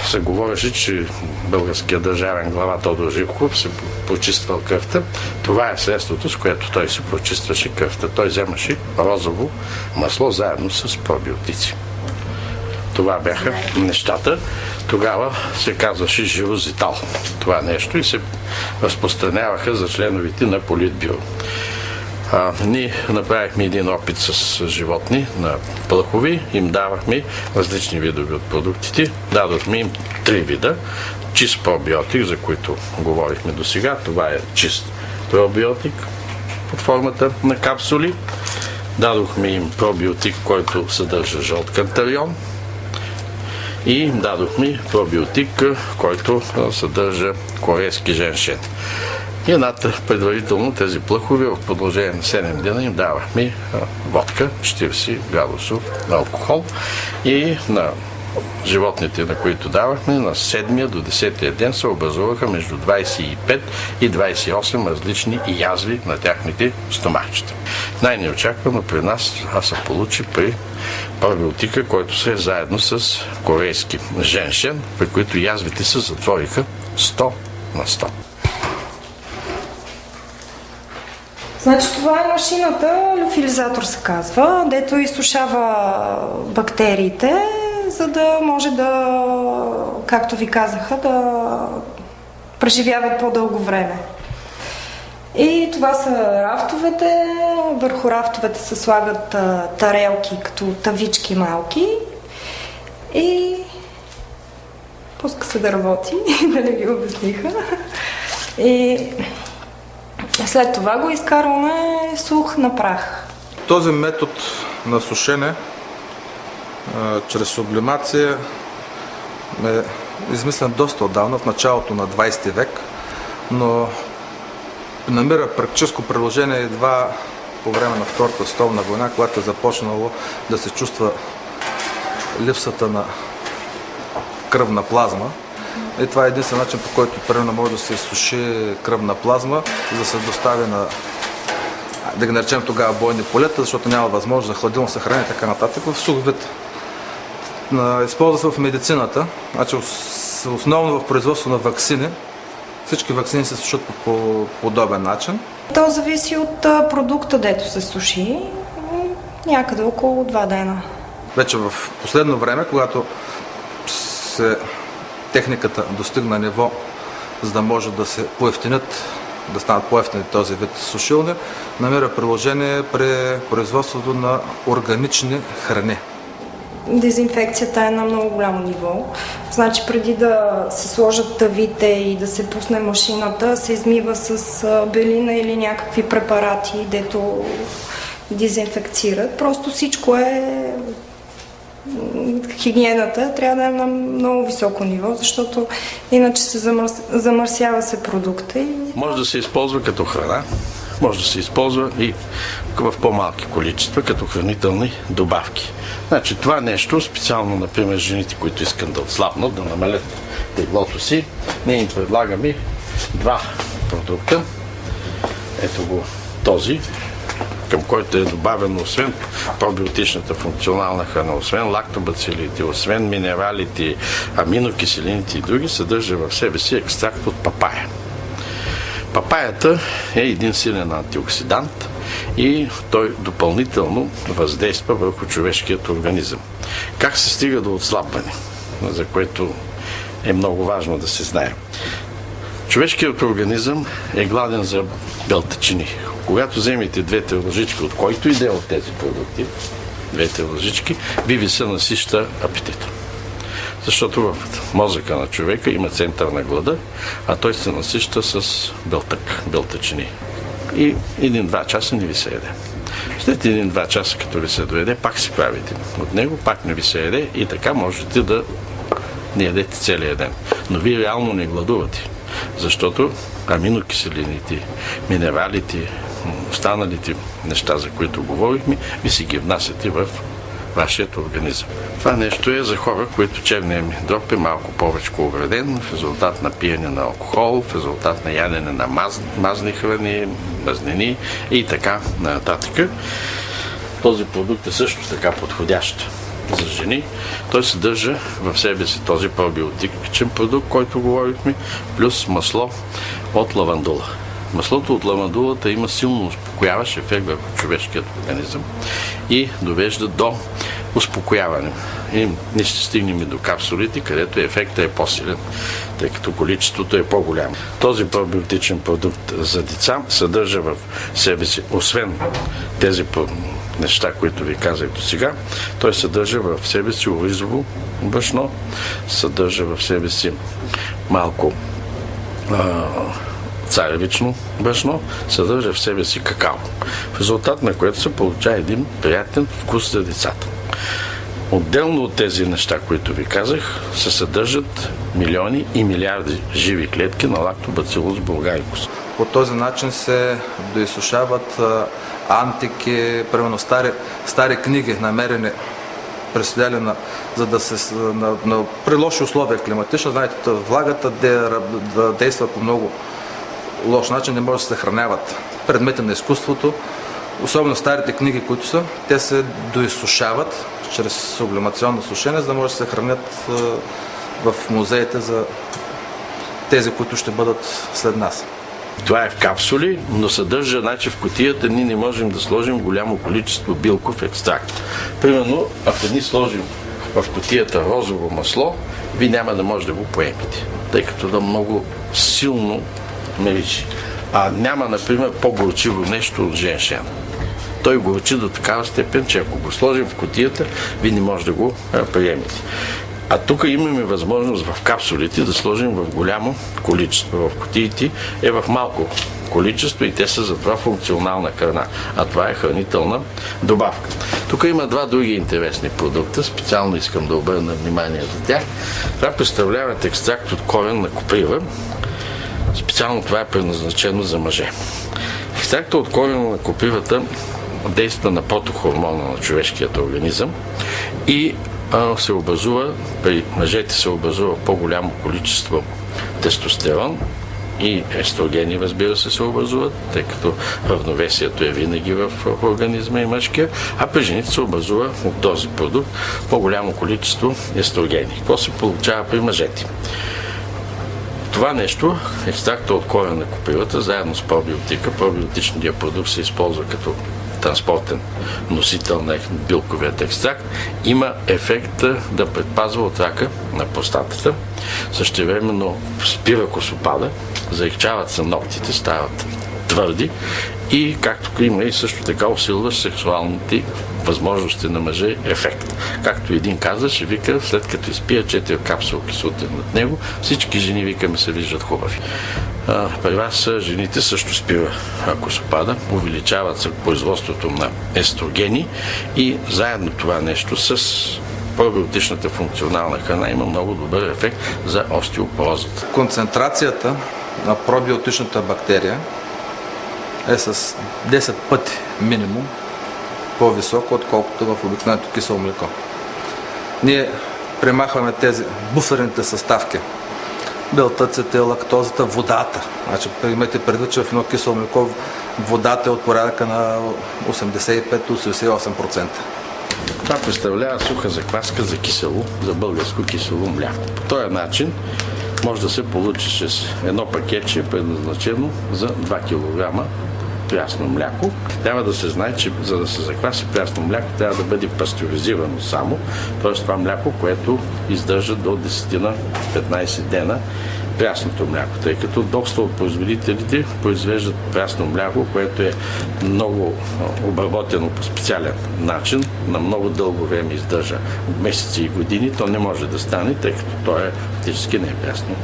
се говореше, че българският държавен глава Тодор Живков се почиствал кръвта. Това е средството, с което той се прочистваше кръвта. Той вземаше розово масло заедно с пробиотици. Това бяха нещата. Тогава се казваше живозитал това нещо и се разпространяваха за членовете на Политбюро. Ние направихме един опит с животни на плъхови, им давахме различни видове от продуктите. Дадохме им 3 вида. Чист пробиотик, за който говорихме до сега. Това е чист пробиотик под формата на капсули. Дадохме им пробиотик, който съдържа жълт кантарион. И им дадохме пробиотик, който съдържа корейски женшен. И предварително тези плъхови в продължение на 7 дена им давахме водка, 40 градусов алкохол и на животните, на които давахме, на 7 до 10 ден се образуваха между 25 и 28 различни язви на тяхните стомахчета. Най-неочаквано при нас се получи при пробиотика, който се е заедно с корейски женшен, при които язвите се затвориха 100 на 100. Значи това е машината, лиофилизатор се казва, дето изсушава бактериите, за да може да, както ви казаха, да преживяват по-дълго време. И това са рафтовете, върху рафтовете се слагат тарелки, като тавички малки и пуска се да работи, да не ви обясниха. И след това го изкарваме сух на прах. Този метод на сушене чрез сублимация е измислен доста отдавна, в началото на 20 век, но намира практическо приложение едва по време на Втората световна война, когато е започнало да се чувства липсата на кръвна плазма. И това е единствен начин, по който примерно може да се изсуши кръвна плазма, за да се достави на, да ги наречем тогава, бойни полета, защото няма възможност за хладилно съхранение и така нататък в сух вид. Използва се в медицината, значи основно в производство на ваксини. Всички ваксини се сушат по подобен начин. То зависи от продукта, дето се суши, някъде около 2 дена. Вече в последно време, когато техниката достигна ниво, за да може да се поевтинят, да станат по-евтини този вид сушилни, намира приложение при производството на органични храни. Дезинфекцията е на много голямо ниво. Значи преди да се сложат тъвите и да се пусне машината, се измива с белина или някакви препарати, дето дезинфекцират. Просто всичко е... Хигиената трябва да е на много високо ниво, защото иначе се замърсява се продукта. Може да се използва като храна, може да се използва и в по-малки количества, като хранителни добавки. Значи това нещо, специално, например, жените, които искат да отслабнат, да намалят теглото си, ние им предлагаме 2 продукта. Ето го този, към който е добавено освен пробиотичната функционална храна, освен лактобацилите, освен минералите, аминокиселините и други, съдържа в себе си екстракт от папая. Папаята е един силен антиоксидант и той допълнително въздейства върху човешкият организъм. Как се стига до отслабване, за което е много важно да се знае. Човешкият организъм е гладен за белтъчини. Когато вземете 2 лъжички от който и да е от тези продукти, 2 лъжички, ви се насища апетита. Защото в мозъка на човека има център на глада, а той се насища с белтъчини. И 1-2 часа не ви се яде. След 1-2 часа, като ви се доеде, пак си правите от него, пак не ви се яде и така можете да не ядете целия ден. Но вие реално не гладувате, защото аминокиселините, минералите, останалите неща, за които говорихме, ви си ги внасяте в вашият организъм. Това нещо е за хора, които черният ми дроб е малко повече увреден в резултат на пиене на алкохол, в резултат на ядене на мазни храни, мазнини и така нататък. Този продукт е също така подходящ за жени. Той съдържа в себе си този пробиотичен продукт, който говорихме, плюс масло от лавандула. Маслото от лавандулата има силно успокояващ ефект върху човешкият организъм и довежда до успокояване. И не ще стигнем и до капсулите, където ефектът е по-силен, тъй като количеството е по-голямо. Този пробиотичен продукт за деца съдържа в себе си, освен тези неща, които ви казах до сега, той съдържа в себе си оризово брашно, съдържа в себе си малко царевично брашно, съдържа в себе си какао, в резултат на което се получава един приятен вкус за децата. Отделно от тези неща, които ви казах, се съдържат милиони и милиарди живи клетки на лактобацилус булгарикус. По този начин се доизсушават антики, примерно стари книги, намерени престояли за да се при лоши условия климатично. Знаете, влагата да действа по много лош начин, не може да се съхраняват предмети на изкуството. Особено старите книги, които са, те се доизсушават чрез сублимационно сушене, за да може да се съхранят в музеите за тези, които ще бъдат след нас. Това е в капсули, но съдържа, значи в кутията ние не можем да сложим голямо количество билков екстракт. Примерно, ако ни сложим в кутията розово масло, ви няма да може да го поемете, тъй като да много силно мириши. А няма, например, по-горчиво нещо от женшен. Той горчи до такава степен, че ако го сложим в кутията, ви не може да го приемете. А тук имаме възможност в капсулите да сложим в голямо количество. В кутиите е в малко количество и те са за това функционална храна. А това е хранителна добавка. Тук има два други интересни продукта. Специално искам да обърна внимание за тях. Това представляват екстракт от корен на коприва. Специално това е предназначено за мъже. Екстрактът от корена на копривата действа на протохормона на човешкият организъм и се образува, при мъжете се образува по-голямо количество тестостерон и естрогени, разбира се образуват, тъй като равновесието е винаги в организма и мъжкия, а при жените се образува от този продукт по-голямо количество естрогени. Какво се получава при мъжете? Това нещо, екстракта от корена на копривата, заедно с пробиотика, пробиотичният продукт се използва като транспортен носител на билковият екстракт, има ефект да предпазва от рака на простатата. Същевременно спира косопада, заекчават се ногтите, стават твърди и както има и също така усилва сексуалните възможности на мъже ефект. Както един каза, ще вика, след като изпия 4 капсулки сутрин от него, всички жени, викаме, се виждат хубави. При вас жените също спира косопада, увеличават се производството на естрогени и заедно това нещо с пробиотичната функционална храна има много добър ефект за остеопорозата. Концентрацията на пробиотичната бактерия е с 10 пъти минимум по-високо, отколкото в обикновеното кисело млеко. Ние премахваме тези буферните съставки. Белтъците, лактозата, водата. Значи, имайте предвид, че в едно кисело млеко водата е от порядъка на 85-88%. Това представлява суха закваска за кисело, за българско кисело мляко. По този начин може да се получи с едно пакетче, предназначено за 2 кг прясно мляко. Трябва да се знае, че за да се закваси прясно мляко, трябва да бъде пастеризирано само, т.е. това мляко, което издържа до 10-15 дена прясното мляко, тъй като доста от производителите произвеждат прясно мляко, което е много обработено по специален начин, на много дълго време издържа месеци и години, то не може да стане, тъй като то е фактически не е прясно